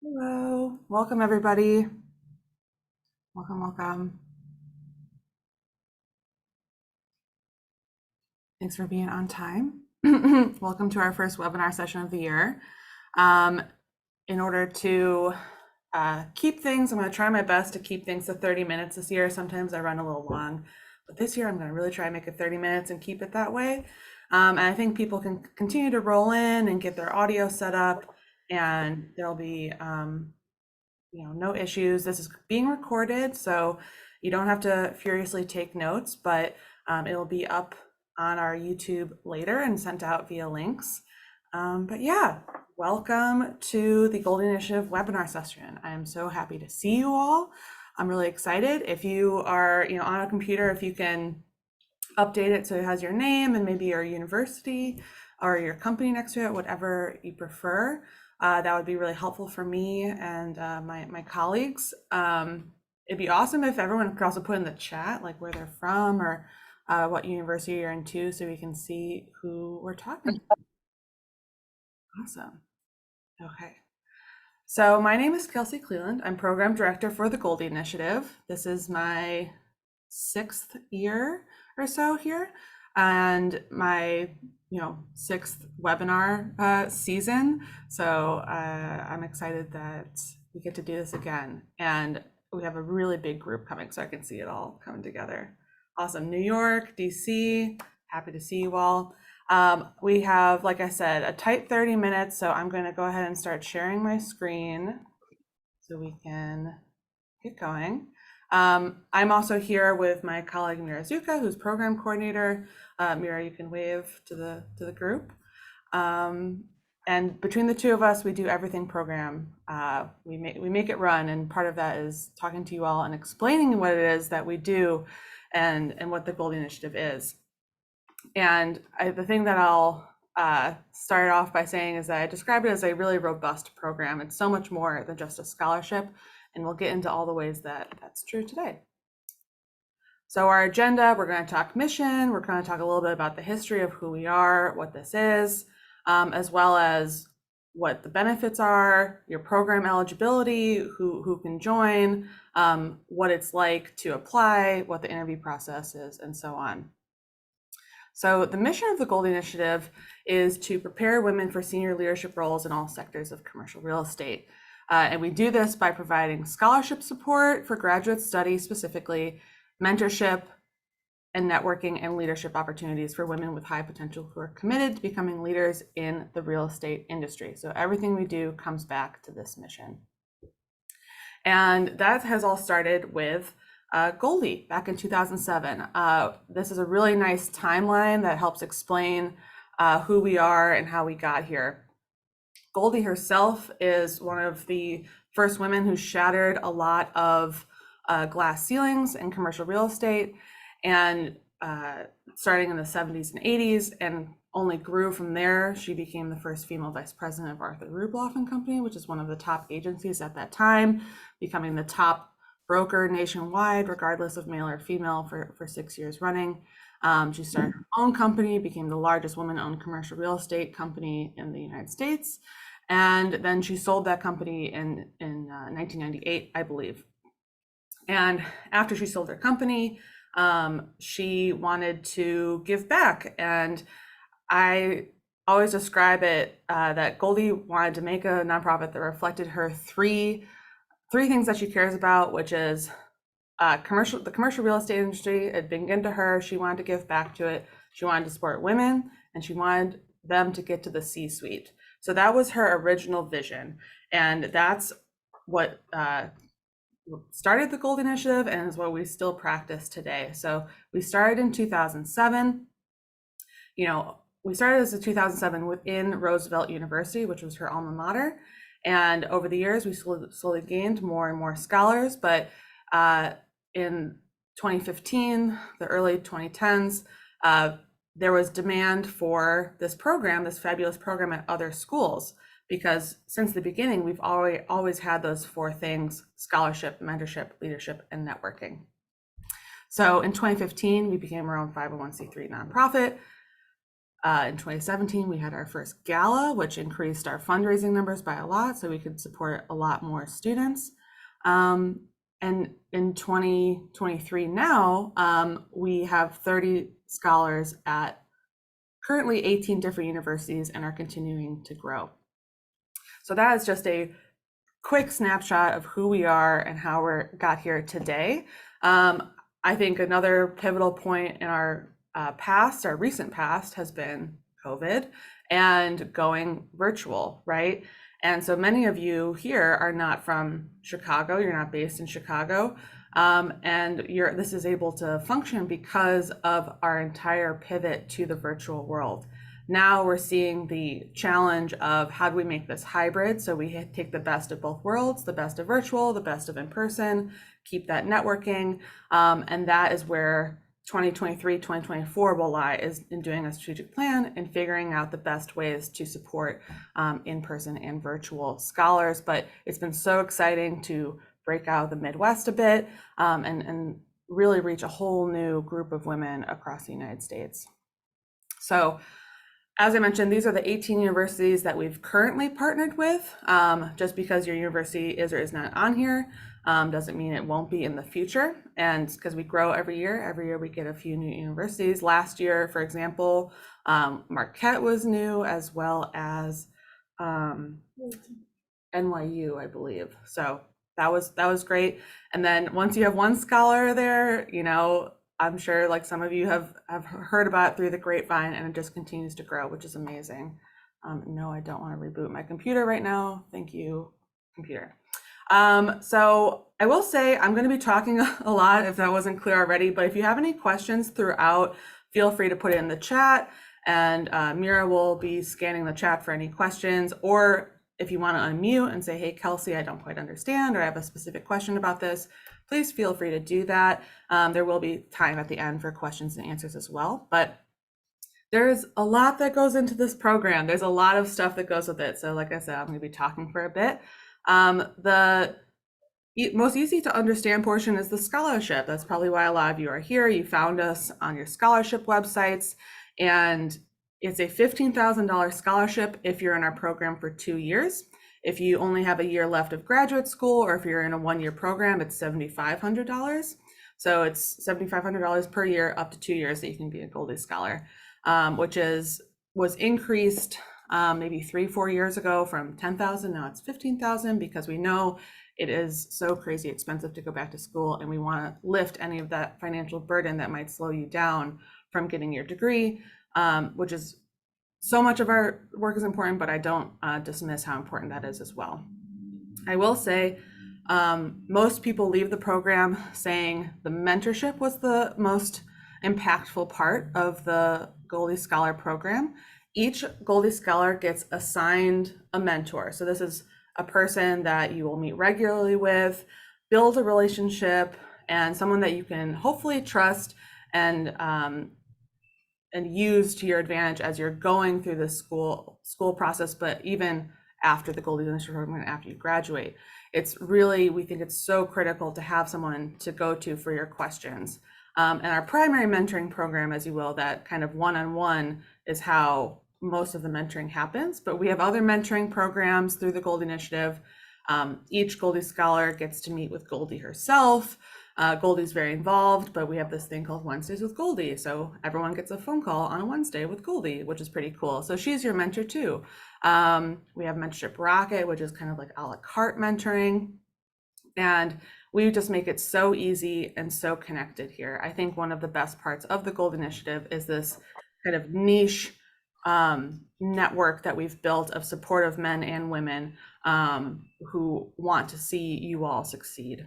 Hello, welcome everybody. Welcome. Thanks for being on time. Welcome to our first webinar session of the year. In order to keep things, I'm going to try my best to keep things to 30 minutes this year. Sometimes I run a little long, but this year I'm going to really try and make it 30 minutes and keep it that way. And I think people can continue to roll in and get their audio set up, and there'll be no issues. This is being recorded, so you don't have to furiously take notes, but it will be up on our YouTube later and sent out via links. But yeah, welcome to the Goldie Initiative webinar session. I am so happy to see you all. I'm really excited. If you are on a computer, if you can update it so it has your name and maybe your university or your company next to it, whatever you prefer. That would be really helpful for me and my colleagues. It'd be awesome if everyone could also put in the chat like where they're from or what university you're in too, so we can see who we're talking to. Awesome. Okay. So my name is Kelsey Cleland. I'm program director for the Goldie Initiative. This is my 6th year or so here, and my sixth webinar season. So I'm excited that we get to do this again, and we have a really big group coming, so I can see it all coming together. Awesome. New York, DC, happy to see you all. We have, like I said, a tight 30 minutes, so I'm going to go ahead and start sharing my screen so we can get going. I'm also here with my colleague Mira Zuka, who's program coordinator. Mira, you can wave to the group. And between the two of us, we do everything program. We make it run, and part of that is talking to you all and explaining what it is that we do and what the Goldie Initiative is. And the thing that I'll start off by saying is that I describe it as a really robust program. It's so much more than just a scholarship, and we'll get into all the ways that that's true today. So our agenda, we're going to talk mission, we're going to talk a little bit about the history of who we are, what this is, as well as what the benefits are, your program eligibility, who can join, what it's like to apply, what the interview process is, and so on. So the mission of the Goldie Initiative is to prepare women for senior leadership roles in all sectors of commercial real estate. And we do this by providing scholarship support for graduate study, specifically mentorship and networking and leadership opportunities for women with high potential who are committed to becoming leaders in the real estate industry. So everything we do comes back to this mission. And that has all started with Goldie back in 2007. This is a really nice timeline that helps explain who we are and how we got here. Goldie herself is one of the first women who shattered a lot of glass ceilings in commercial real estate, and starting in the 70s and 80s, and only grew from there. She became the first female vice president of Arthur Rubloff and Company, which is one of the top agencies at that time, becoming the top broker nationwide, regardless of male or female, for 6 years running. She started her own company, became the largest woman-owned commercial real estate company in the United States. And then she sold that company in 1998, I believe. And after she sold her company, she wanted to give back. And I always describe it that Goldie wanted to make a nonprofit that reflected her three things that she cares about, which is the commercial real estate industry. It began to her. She wanted to give back to it. She wanted to support women, and she wanted them to get to the C-suite. So that was her original vision, and that's what started the Goldie Initiative, and is what we still practice today. So we started in 2007. We started as a 2007 within Roosevelt University, which was her alma mater. And over the years, we slowly gained more and more scholars. But in 2015, the early 2010s, there was demand for this program, this fabulous program at other schools, because since the beginning, we've always had those 4 things: scholarship, mentorship, leadership, and networking. So in 2015, we became our own 501c3 nonprofit. In 2017, we had our first gala, which increased our fundraising numbers by a lot, so we could support a lot more students. And in 2023 now, we have 30 scholars at currently 18 different universities and are continuing to grow. So that is just a quick snapshot of who we are and how we got here today. I think another pivotal point in our past, our recent past, has been COVID and going virtual, right? And so many of you here are not from Chicago, you're not based in Chicago, and this is able to function because of our entire pivot to the virtual world. Now we're seeing the challenge of how do we make this hybrid, so we take the best of both worlds, the best of virtual, the best of in-person, keep that networking, and that is where 2023, 2024 will lie, is in doing a strategic plan and figuring out the best ways to support in-person and virtual scholars. But it's been so exciting to break out of the Midwest a bit and really reach a whole new group of women across the United States. So as I mentioned, these are the 18 universities that we've currently partnered with. Just because your university is or is not on here doesn't mean it won't be in the future. And because we grow every year we get a few new universities. Last year, for example, Marquette was new, as well as NYU, I believe. So that was great. And then once you have one scholar there, I'm sure like some of you have heard about it through the grapevine, and it just continues to grow, which is amazing. No, I don't want to reboot my computer right now. Thank you, computer. So I will say I'm going to be talking a lot if that wasn't clear already, but if you have any questions throughout, feel free to put it in the chat, and Mira will be scanning the chat for any questions, or if you want to unmute and say, hey, Kelsey, I don't quite understand, or I have a specific question about this, please feel free to do that. There will be time at the end for questions and answers as well, but there's a lot that goes into this program. There's a lot of stuff that goes with it. So like I said, I'm going to be talking for a bit. The most easy to understand portion is the scholarship. That's probably why a lot of you are here. You found us on your scholarship websites, and it's a $15,000 scholarship if you're in our program for 2 years. If you only have a year left of graduate school, or if you're in a 1-year program, it's $7,500. So it's $7,500 per year up to 2 years that you can be a Goldie Scholar, which was increased maybe 3-4 years ago from $10,000. Now it's $15,000 because we know it is so crazy expensive to go back to school, and we want to lift any of that financial burden that might slow you down from getting your degree, which is so much of our work is important, but I don't dismiss how important that is as well. I will say most people leave the program saying the mentorship was the most impactful part of the Goldie Scholar program. Each Goldie Scholar gets assigned a mentor. So this is a person that you will meet regularly with, build a relationship, and someone that you can hopefully trust and use to your advantage as you're going through the school process, but even after the Goldie Initiative program, after you graduate. It's really, we think it's so critical to have someone to go to for your questions. And our primary mentoring program, as you will, that kind of one-on-one is how most of the mentoring happens, but we have other mentoring programs through the Goldie Initiative. Each Goldie Scholar gets to meet with Goldie herself. Goldie's very involved, but we have this thing called Wednesdays with Goldie. So everyone gets a phone call on a Wednesday with Goldie, which is pretty cool. So she's your mentor too. We have Mentorship Rocket, which is kind of like a la carte mentoring. And we just make it so easy and so connected here. I think one of the best parts of the Goldie Initiative is this kind of niche network that we've built of supportive men and women who want to see you all succeed.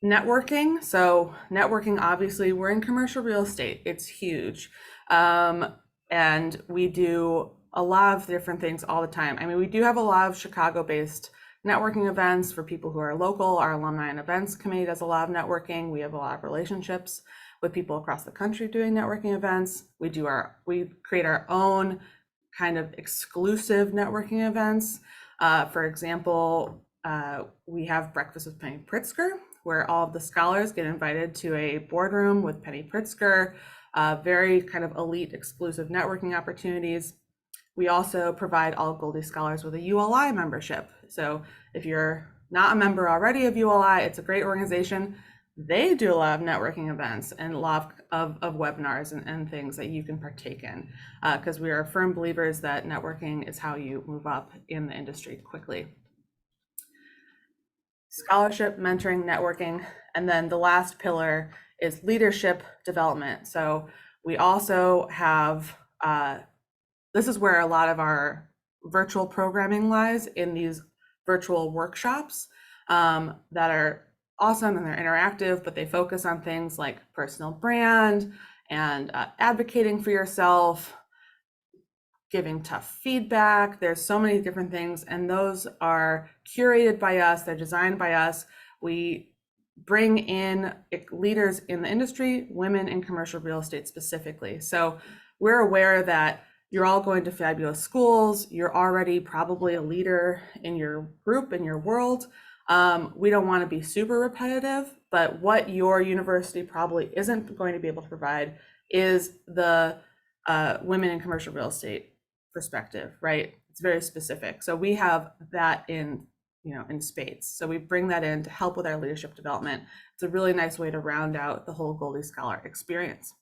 Networking. So networking, obviously, we're in commercial real estate. It's huge. And we do a lot of different things all the time. I mean, we do have a lot of Chicago-based networking events for people who are local. Our Alumni and Events Committee does a lot of networking. We have a lot of relationships with people across the country doing networking events. We create our own kind of exclusive networking events. For example, we have Breakfast with Penny Pritzker, where all of the scholars get invited to a boardroom with Penny Pritzker. very kind of elite exclusive networking opportunities. We also provide all Goldie Scholars with a ULI membership. So if you're not a member already of ULI, it's a great organization. They do a lot of networking events and a lot of webinars and things that you can partake in, because we are firm believers that networking is how you move up in the industry quickly. Scholarship, mentoring, networking, and then the last pillar is leadership development. So we also have, this is where a lot of our virtual programming lies, in these virtual workshops that are awesome and they're interactive, but they focus on things like personal brand and advocating for yourself, giving tough feedback. There's so many different things, and those are curated by us, they're designed by us. We bring in leaders in the industry, women in commercial real estate specifically. So we're aware that you're all going to fabulous schools, you're already probably a leader in your group, in your world. We don't want to be super repetitive, but what your university probably isn't going to be able to provide is the women in commercial real estate perspective, right? It's very specific. So we have that in spades. So we bring that in to help with our leadership development. It's a really nice way to round out the whole Goldie Scholar experience.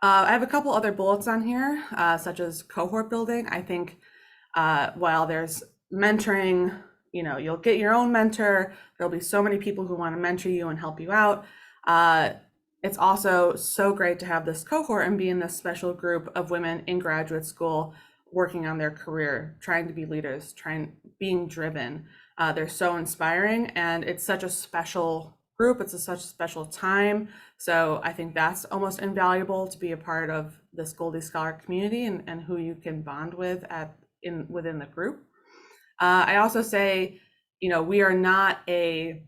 I have a couple other bullets on here, such as cohort building. I think while there's mentoring, you'll get your own mentor. There'll be so many people who want to mentor you and help you out. It's also so great to have this cohort and be in this special group of women in graduate school working on their career, trying to be leaders, being driven. They're so inspiring, and it's such a special group. It's such a special time. So I think that's almost invaluable, to be a part of this Goldie Scholar community and who you can bond with within the group. I also say, we are not a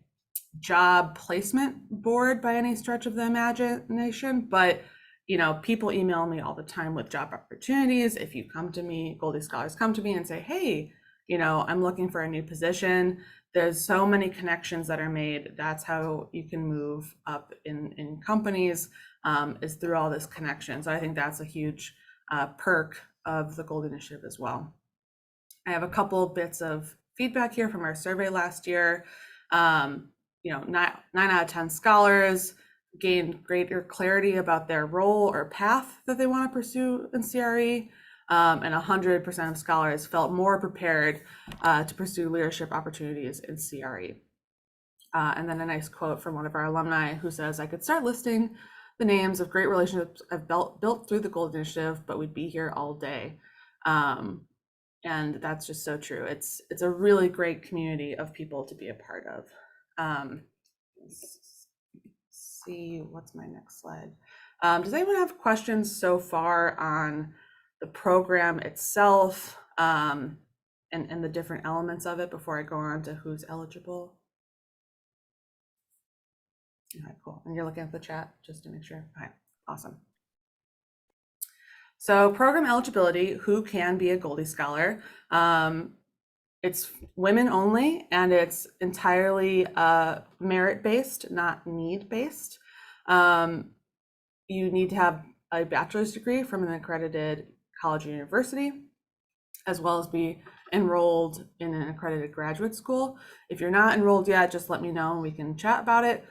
job placement board by any stretch of the imagination, but people email me all the time with job opportunities. If you come to me, Goldie Scholars come to me and say, hey, I'm looking for a new position. There's so many connections that are made. That's how you can move up in companies, is through all this connection. So I think that's a huge perk of the Goldie Initiative as well. I have a couple bits of feedback here from our survey last year. 9 out of 10 scholars gained greater clarity about their role or path that they want to pursue in CRE, and 100% of scholars felt more prepared to pursue leadership opportunities in CRE. And then a nice quote from one of our alumni who says, I could start listing the names of great relationships I've built through the Goldie Initiative, but we'd be here all day. And that's just so true. It's a really great community of people to be a part of. Let's see, what's my next slide? Does anyone have questions so far on the program itself, and the different elements of it before I go on to who's eligible? Okay, cool. And you're looking at the chat just to make sure. Okay, awesome. So program eligibility, who can be a Goldie Scholar? It's women only, and it's entirely merit-based, not need-based. You need to have a bachelor's degree from an accredited college or university, as well as be enrolled in an accredited graduate school. If you're not enrolled yet, just let me know and we can chat about it.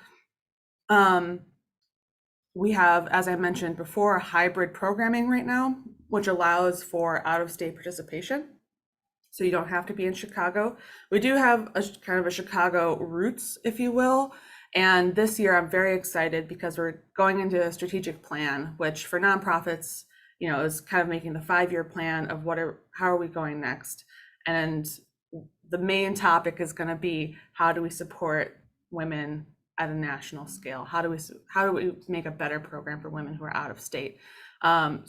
We have, as I mentioned before, hybrid programming right now, which allows for out-of-state participation. So you don't have to be in Chicago. We do have a kind of a Chicago roots, if you will. And this year I'm very excited because we're going into a strategic plan, which for nonprofits, is kind of making the 5-year plan of how are we going next? And the main topic is going to be, how do we support women at a national scale? How do we make a better program for women who are out of state? I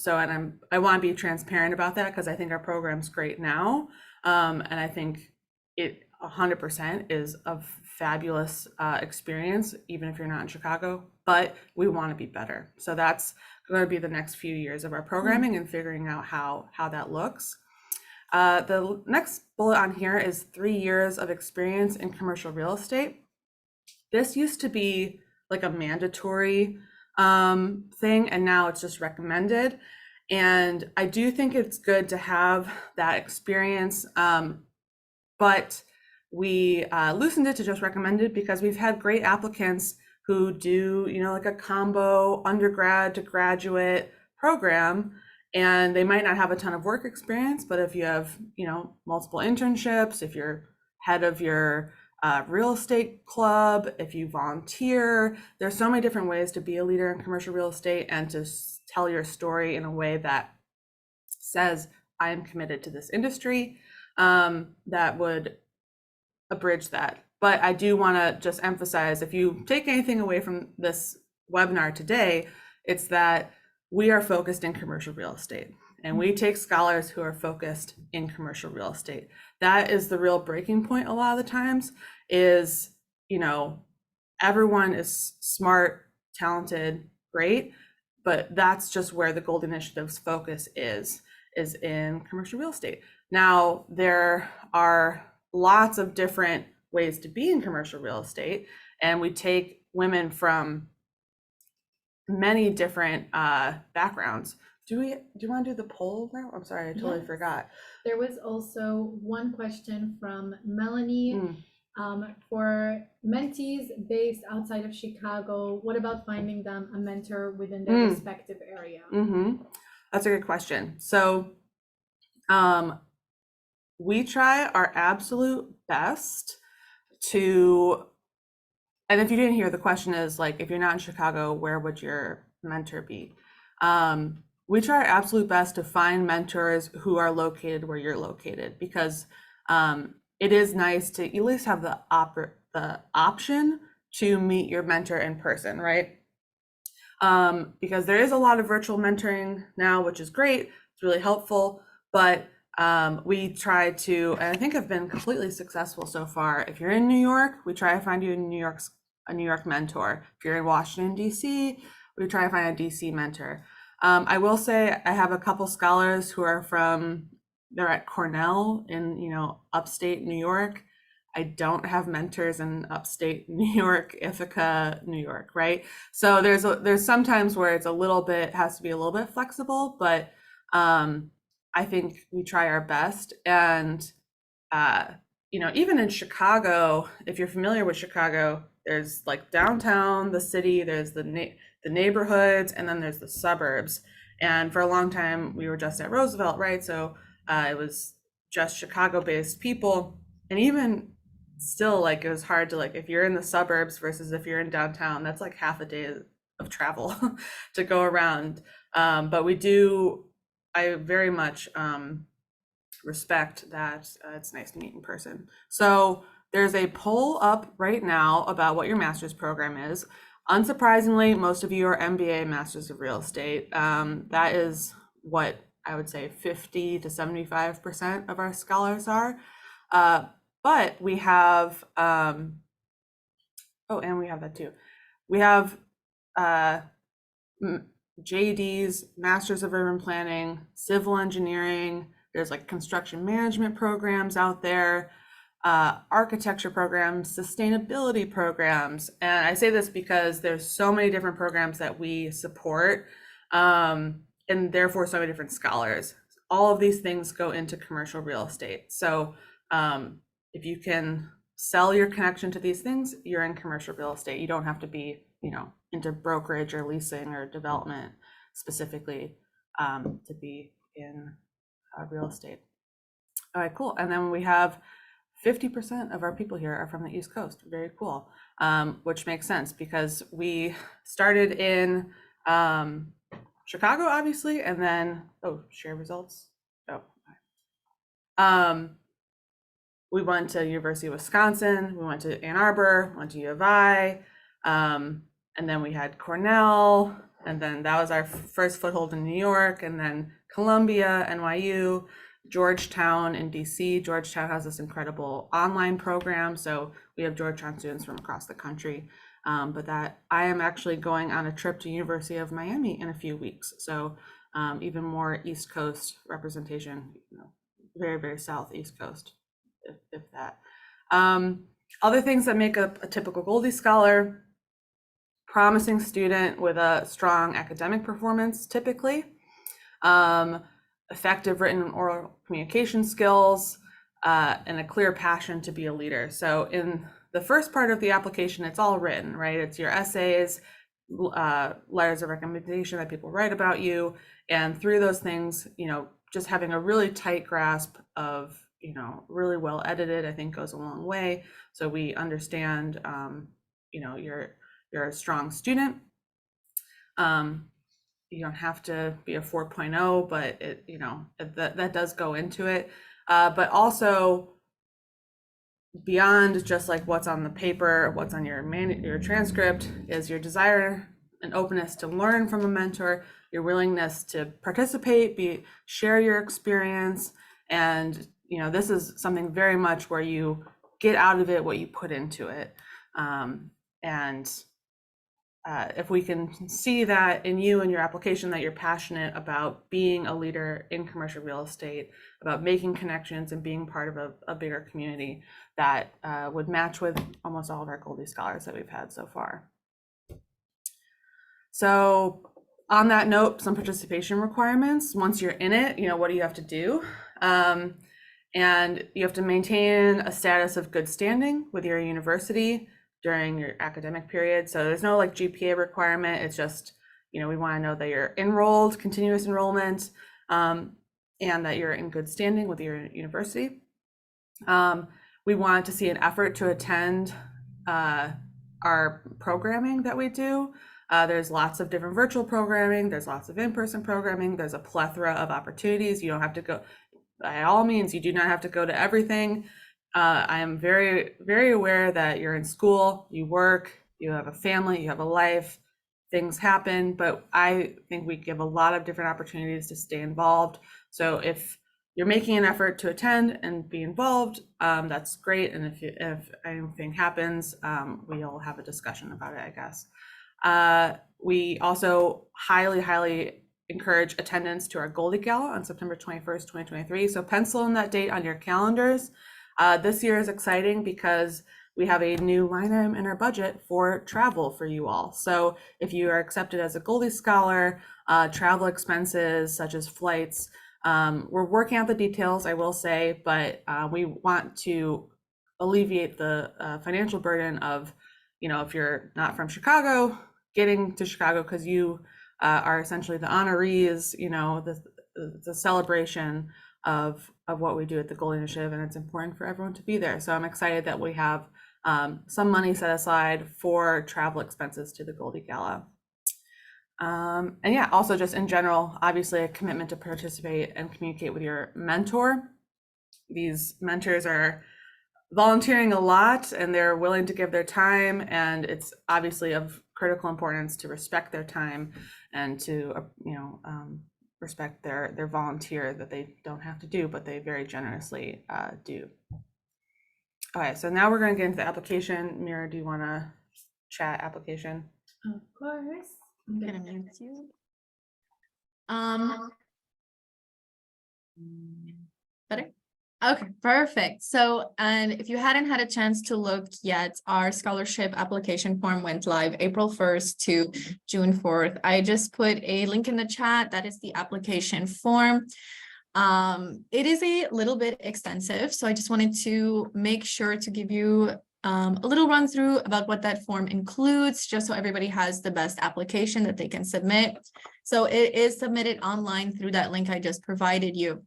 want to be transparent about that, because I think our program's great now. And I think it 100% is a fabulous experience, even if you're not in Chicago, but we want to be better. So that's going to be the next few years of our programming and figuring out how that looks. The next bullet on here is 3 years of experience in commercial real estate. This used to be like a mandatory thing, and now it's just recommended. And I do think it's good to have that experience, but we loosened it to just recommended because we've had great applicants who do, like a combo undergrad to graduate program, and they might not have a ton of work experience, but if you have, multiple internships, if you're head of your real estate club, if you volunteer, there's so many different ways to be a leader in commercial real estate and to tell your story in a way that says, I am committed to this industry, that would abridge that. But I do want to just emphasize, if you take anything away from this webinar today, it's that we are focused in commercial real estate, and we take scholars who are focused in commercial real estate. That is the real breaking point a lot of the times is, everyone is smart, talented, great, but that's just where the Goldie Initiative's focus is in commercial real estate. Now, there are lots of different ways to be in commercial real estate, and we take women from many different backgrounds. Do you want to do the poll now? I'm sorry, I totally forgot. There was also one question from Melanie. For mentees based outside of Chicago, what about finding them a mentor within their respective area? That's a good question. So we try our absolute best to, and if you didn't hear, the question is like, if you're not in Chicago, where would your mentor be? We try our absolute best to find mentors who are located where you're located, because it is nice to at least have the option to meet your mentor in person, right? Because there is a lot of virtual mentoring now, which is great. It's really helpful, but we try to, and I think I've been completely successful so far. If you're in New York, we try to find you a New York mentor. If you're in Washington, DC, we try to find a DC mentor. I will say I have a couple scholars who are they're at Cornell in, upstate New York. I don't have mentors in upstate New York, Ithaca, New York, right? So there's sometimes where it's has to be a little bit flexible, but I think we try our best. And even in Chicago, if you're familiar with Chicago, there's like downtown, the city, there's the neighborhoods, and then there's the suburbs. And for a long time, we were just at Roosevelt, right? So it was just Chicago-based people. And even still, like, it was hard to, like, if you're in the suburbs versus if you're in downtown, that's like half a day of travel to go around. But I very much respect that it's nice to meet in person. So there's a poll up right now about what your master's program is. Unsurprisingly, most of you are MBA, Masters of Real Estate. That is what I would say 50 to 75% of our scholars are. But we have, and we have that too. We have JDs, Masters of Urban Planning, Civil Engineering. There's like construction management programs out there, architecture programs, sustainability programs. And I say this because there's so many different programs that we support, and therefore so many different scholars. All of these things go into commercial real estate. So if you can sell your connection to these things, you're in commercial real estate. You don't have to be, into brokerage or leasing or development specifically to be in real estate. All right, cool. And then we have 50% of our people here are from the East Coast. Very cool, which makes sense because we started in Chicago, obviously, and then, share results. We went to University of Wisconsin, we went to Ann Arbor, went to U of I, and then we had Cornell, and then that was our first foothold in New York, and then Columbia, NYU, Georgetown in DC. Georgetown has this incredible online program, so we have Georgetown students from across the country. But that I am actually going on a trip to University of Miami in a few weeks, so even more East Coast representation, very, very South East Coast, if that. Other things that make up a typical Goldie scholar: promising student with a strong academic performance, typically, effective written and oral communication skills, and a clear passion to be a leader. So in the first part of the application, it's all written, right? It's your essays, letters of recommendation that people write about you, and through those things, just having a really tight grasp of, really well edited, I think goes a long way. So we understand, you're a strong student. You don't have to be a 4.0, but that does go into it. But also beyond just like what's on the paper, what's on your transcript, is your desire and openness to learn from a mentor, your willingness to participate, share your experience, and this is something very much where you get out of it what you put into it. If we can see that in you and your application, that you're passionate about being a leader in commercial real estate, about making connections and being part of a bigger community, that would match with almost all of our Goldie scholars that we've had so far. So on that note, some participation requirements. Once you're in it, what do you have to do? And you have to maintain a status of good standing with your university during your academic period. So there's no like GPA requirement. It's just, we want to know that you're enrolled, continuous enrollment, and that you're in good standing with your university. We want to see an effort to attend our programming that we do. There's lots of different virtual programming. There's lots of in-person programming. There's a plethora of opportunities. You don't have to go, by all means, you do not have to go to everything. I am very, very aware that you're in school, you work, you have a family, you have a life, things happen, but I think we give a lot of different opportunities to stay involved. So if you're making an effort to attend and be involved, that's great. And if anything happens, we'll have a discussion about it, I guess. We also highly, highly encourage attendance to our Goldie Gala on September 21st, 2023. So pencil in that date on your calendars. This year is exciting because we have a new line item in our budget for travel for you all. So if you are accepted as a Goldie Scholar, travel expenses such as flights, we're working out the details, I will say, but we want to alleviate the financial burden of, if you're not from Chicago, getting to Chicago because you are essentially the honorees, the celebration of what we do at the Goldie Initiative, and it's important for everyone to be there. So I'm excited that we have some money set aside for travel expenses to the Goldie Gala. And yeah, also just in general, obviously a commitment to participate and communicate with your mentor. These mentors are volunteering a lot and they're willing to give their time, and it's obviously of critical importance to respect their time and to respect their volunteer that they don't have to do, but they very generously do. Okay, so now we're going to get into the application. Mira, do you want to chat application? Of course. I'm gonna mute you. Better? Okay, perfect. So, and if you hadn't had a chance to look yet, our scholarship application form went live April 1st to June 4th. I just put a link in the chat. That is the application form. It is a little bit extensive, so I just wanted to make sure to give you a little run through about what that form includes, just so everybody has the best application that they can submit. So it is submitted online through that link I just provided you.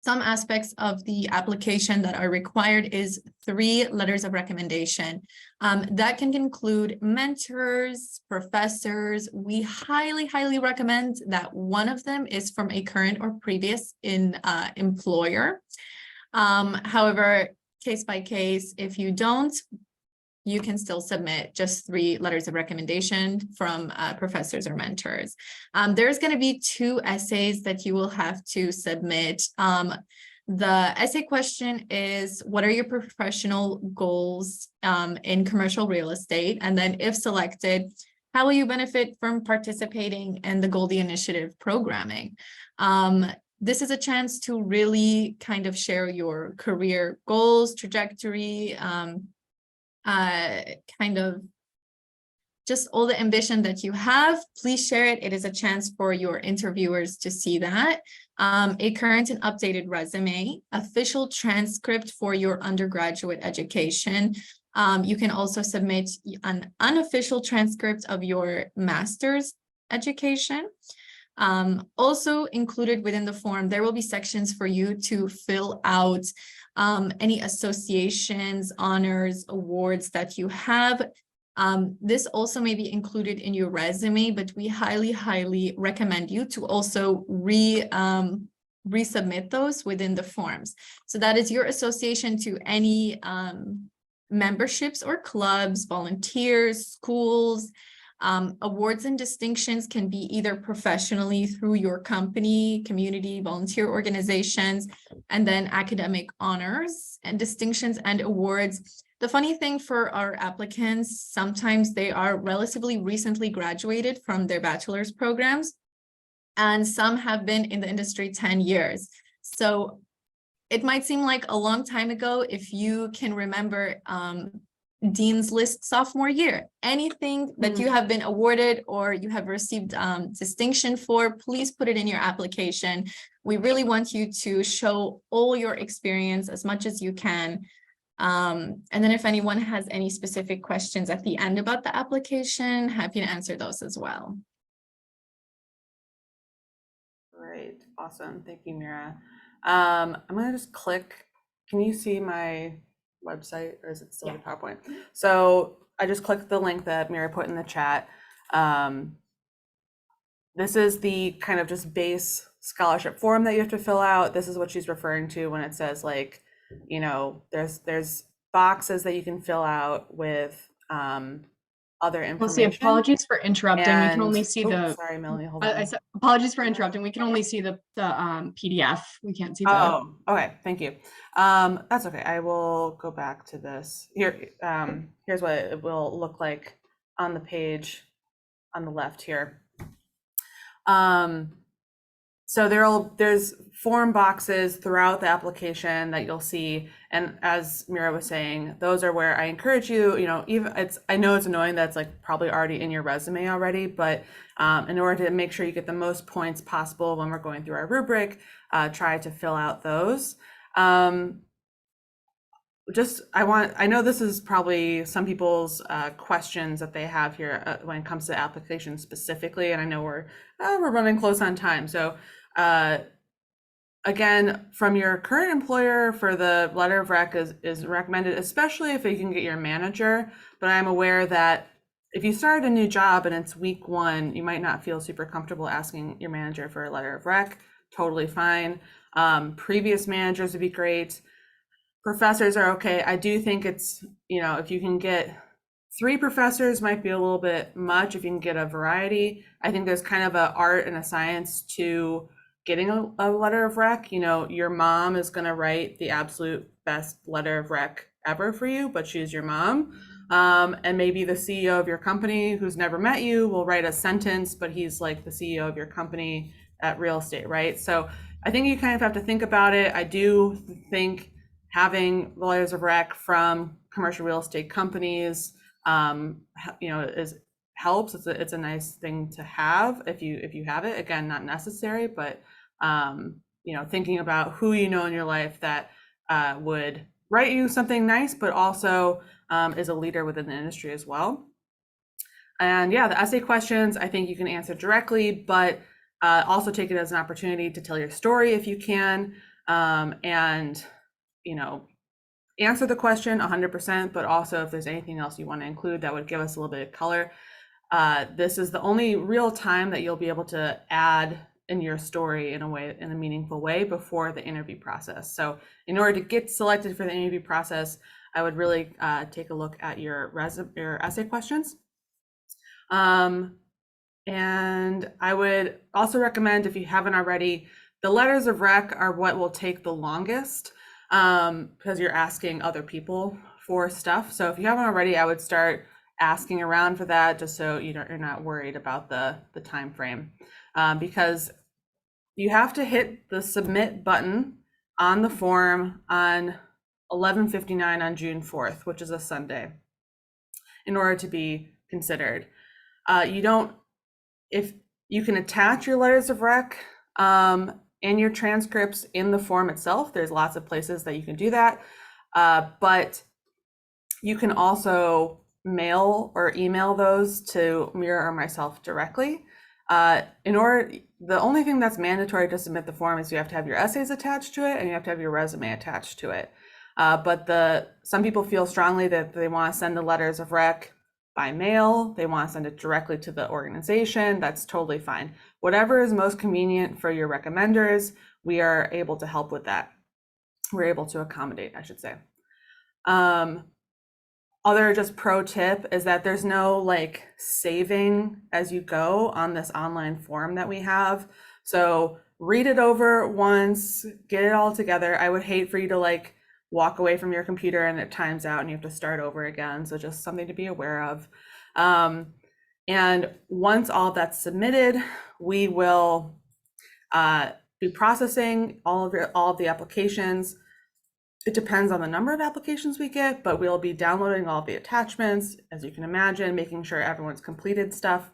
Some aspects of the application that are required is 3 letters of recommendation. That can include mentors, professors. We highly, highly recommend that one of them is from a current or previous employer. However, case by case, if you don't, you can still submit just 3 letters of recommendation from professors or mentors. There's going to be 2 essays that you will have to submit. The essay question is, what are your professional goals in commercial real estate? And then if selected, how will you benefit from participating in the Goldie Initiative programming? This is a chance to really kind of share your career goals, trajectory, kind of just all the ambition that you have. Please share it. It is a chance for your interviewers to see that. A current and updated resume, official transcript for your undergraduate education. You can also submit an unofficial transcript of your master's education. Also included within the form, there will be sections for you to fill out any associations, honors, awards that you have. This also may be included in your resume, but we highly recommend you to also resubmit those within the forms. So that is your association to any memberships or clubs, volunteers, schools. Awards and distinctions can be either professionally through your company, community, volunteer organizations, and then academic honors and distinctions and awards. The funny thing for our applicants, sometimes they are relatively recently graduated from their bachelor's programs, and some have been in the industry 10 years. So it might seem like a long time ago. If you can remember Dean's List sophomore year, anything that you have been awarded or you have received distinction for, please put it in your application. We really want you to show all your experience as much as you can. And then if anyone has any specific questions at the end about the application, happy to answer those as well. Great, awesome, thank you, Mira. I'm gonna just click, can you see my website or is it still the PowerPoint? So I just clicked the link that Mira put in the chat. This is the kind of just base scholarship form that you have to fill out. This is what she's referring to when it says, like, you know, there's boxes that you can fill out with other information. Melissa, apologies for interrupting. We can only see the. Sorry, Melanie. Hold on. I said, apologies for interrupting. We can only see the PDF. We can't see the. Oh, okay. Thank you. That's okay. I will go back to this. Here, here's what it will look like on the page on the left here. So there's form boxes throughout the application that you'll see, and as Mira was saying, those are where I encourage you. You know, even I know it's annoying that's like probably already in your resume already, but in order to make sure you get the most points possible when we're going through our rubric, try to fill out those. I know this is probably some people's questions that they have here when it comes to applications specifically, and I know we're running close on time. So again, from your current employer, for the letter of rec is recommended, especially if you can get your manager. But I'm aware that if you start a new job and it's week 1, you might not feel super comfortable asking your manager for a letter of rec. Totally fine. Previous managers would be great. Professors are okay. I do think it's, you know, if you can get 3 professors might be a little bit much. If you can get a variety, I think there's kind of an art and a science to getting a letter of rec. You know, your mom is going to write the absolute best letter of rec ever for you, but she's your mom. And maybe the CEO of your company who's never met you will write a sentence, but he's like the CEO of your company at real estate, right? So I think you kind of have to think about it. I do think having letters of rec from commercial real estate companies, you know, helps. It's a nice thing to have if you have it. Again, not necessary, but you know, thinking about who you know in your life that would write you something nice, but also is a leader within the industry as well. And yeah, the essay questions, I think you can answer directly, but also take it as an opportunity to tell your story if you can, and you know, answer the question 100%, but also if there's anything else you want to include that would give us a little bit of color. This is the only real time that you'll be able to add in your story in a meaningful way before the interview process. So in order to get selected for the interview process, I would really take a look at your essay questions. And I would also recommend, if you haven't already, the letters of rec are what will take the longest, because you're asking other people for stuff. So if you haven't already, I would start asking around for that, just so you're not worried about the time frame, because you have to hit the submit button on the form on 11:59 on June 4th, which is a Sunday, in order to be considered. You don't, if you can attach your letters of rec and your transcripts in the form itself, there's lots of places that you can do that. But you can also mail or email those to Mira or myself directly. The only thing that's mandatory to submit the form is you have to have your essays attached to it and you have to have your resume attached to it. But some people feel strongly that they want to send the letters of rec by mail. They want to send it directly to the organization. That's totally fine. Whatever is most convenient for your recommenders, we are able to help with that. We're able to accommodate, I should say. Other just pro tip is that there's no like saving as you go on this online form that we have. So read it over once, get it all together. I would hate for you to like walk away from your computer and it times out and you have to start over again. So just something to be aware of. And once all that's submitted, we will be processing all of the applications. It depends on the number of applications we get, but we'll be downloading all the attachments, as you can imagine, making sure everyone's completed stuff.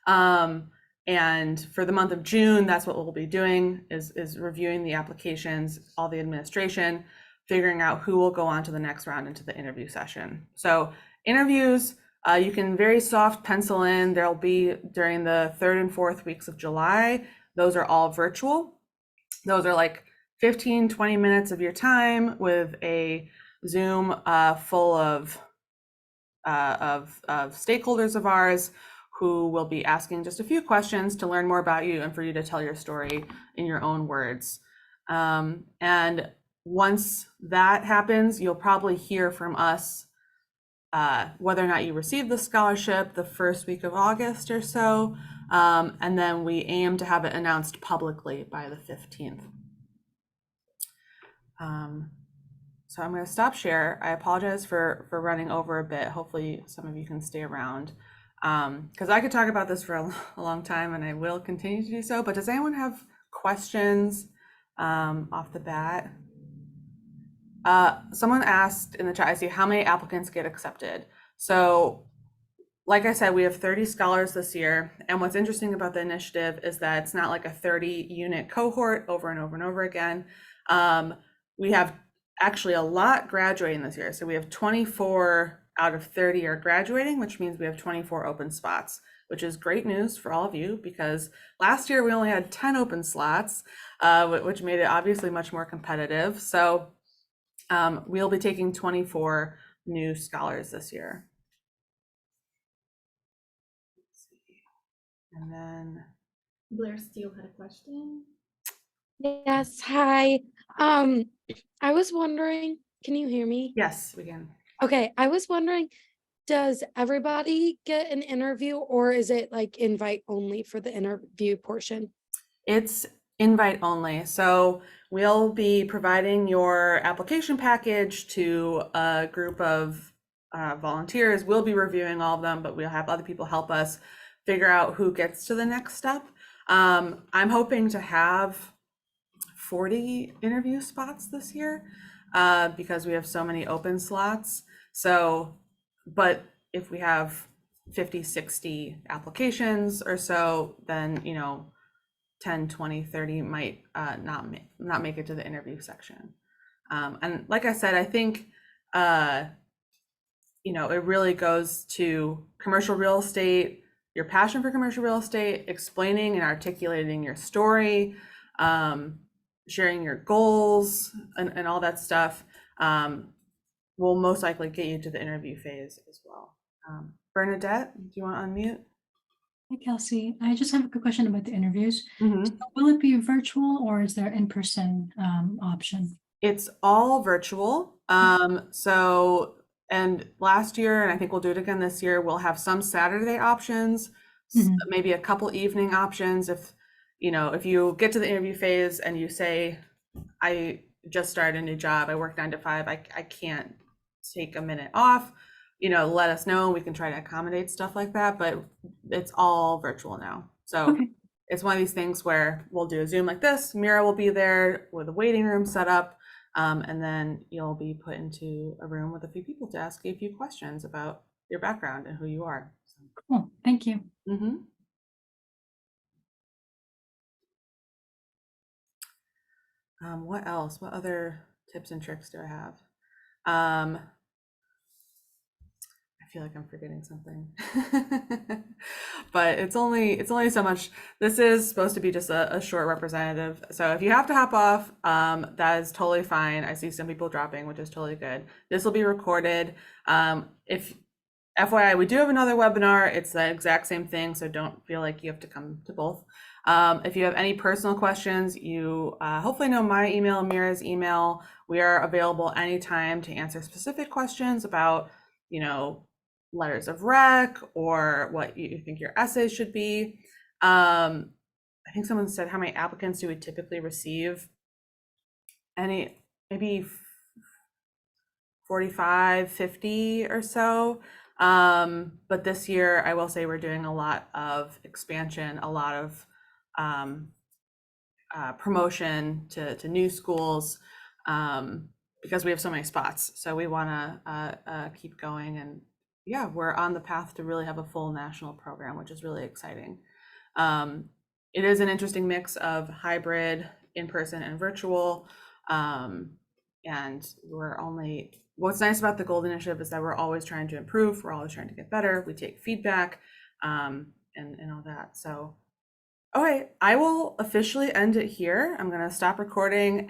And for the month of June, that's what we'll be doing is reviewing the applications, all the administration, figuring out who will go on to the next round into the interview session. So interviews, you can very soft pencil in. There'll be during the 3rd and 4th weeks of July. Those are all virtual. Those are like 15, 20 minutes of your time with a Zoom full of stakeholders of ours who will be asking just a few questions to learn more about you and for you to tell your story in your own words. And once that happens, you'll probably hear from us whether or not you received the scholarship the first week of August or so. And then we aim to have it announced publicly by the 15th. So I'm going to stop share. I apologize for running over a bit. Hopefully some of you can stay around because I could talk about this for a long time and I will continue to do so. But does anyone have questions off the bat? Someone asked in the chat, I see, how many applicants get accepted? So like I said, we have 30 scholars this year. And what's interesting about the initiative is that it's not like a 30-unit cohort over and over and over again. We have actually a lot graduating this year. So we have 24 out of 30 are graduating, which means we have 24 open spots, which is great news for all of you because last year we only had 10 open slots, which made it obviously much more competitive. So we'll be taking 24 new scholars this year. Let's see. And then Blair Steele had a question. Yes, hi. I was wondering, can you hear me? yes, we can. Okay, I was wondering, does everybody get an interview or is it like invite only for the interview portion? It's invite only. So we'll be providing your application package to a group of volunteers. We'll be reviewing all of them, but we'll have other people help us figure out who gets to the next step. I'm hoping to have 40 interview spots this year because we have so many open slots. So, but if we have 50, 60 applications or so, then, 10, 20, 30 might not make it to the interview section. And like I said, I think, it really goes to commercial real estate, your passion for commercial real estate, explaining and articulating your story, sharing your goals and all that stuff will most likely get you to the interview phase as well. Bernadette, do you want to unmute? Hi, Kelsey. I just have a quick question about the interviews. Mm-hmm. So will it be virtual or is there in-person option? It's all virtual. And last year, and I think we'll do it again this year, we'll have some Saturday options, maybe a couple evening options. If you get to the interview phase and you say, I just started a new job, I work 9 to 5, I can't take a minute off, let us know. We can try to accommodate stuff like that, but it's all virtual now. So Okay. It's one of these things where we'll do a Zoom like this. Mira will be there with a waiting room set up. And then you'll be put into a room with a few people to ask you a few questions about your background and who you are. So Cool, thank you. Mhm. What else? What other tips and tricks do I have? I feel like I'm forgetting something. But it's only so much. This is supposed to be just a short representative. So if you have to hop off, that is totally fine. I see some people dropping, which is totally good. This will be recorded. If FYI, we do have another webinar. It's the exact same thing, so don't feel like you have to come to both. If you have any personal questions, you hopefully know my email, Mira's email. We are available anytime to answer specific questions about, you know, letters of rec or what you think your essay should be. I think someone said, how many applicants do we typically receive? Maybe 45, 50 or so. But this year, I will say we're doing a lot of expansion, a lot of promotion to new schools, because we have so many spots. So we want to keep going. And yeah, we're on the path to really have a full national program, which is really exciting. It is an interesting mix of hybrid, in-person, and virtual. And what's nice about the Gold Initiative is that we're always trying to improve. We're always trying to get better. We take feedback, and all that. So, okay, I will officially end it here. I'm going to stop recording.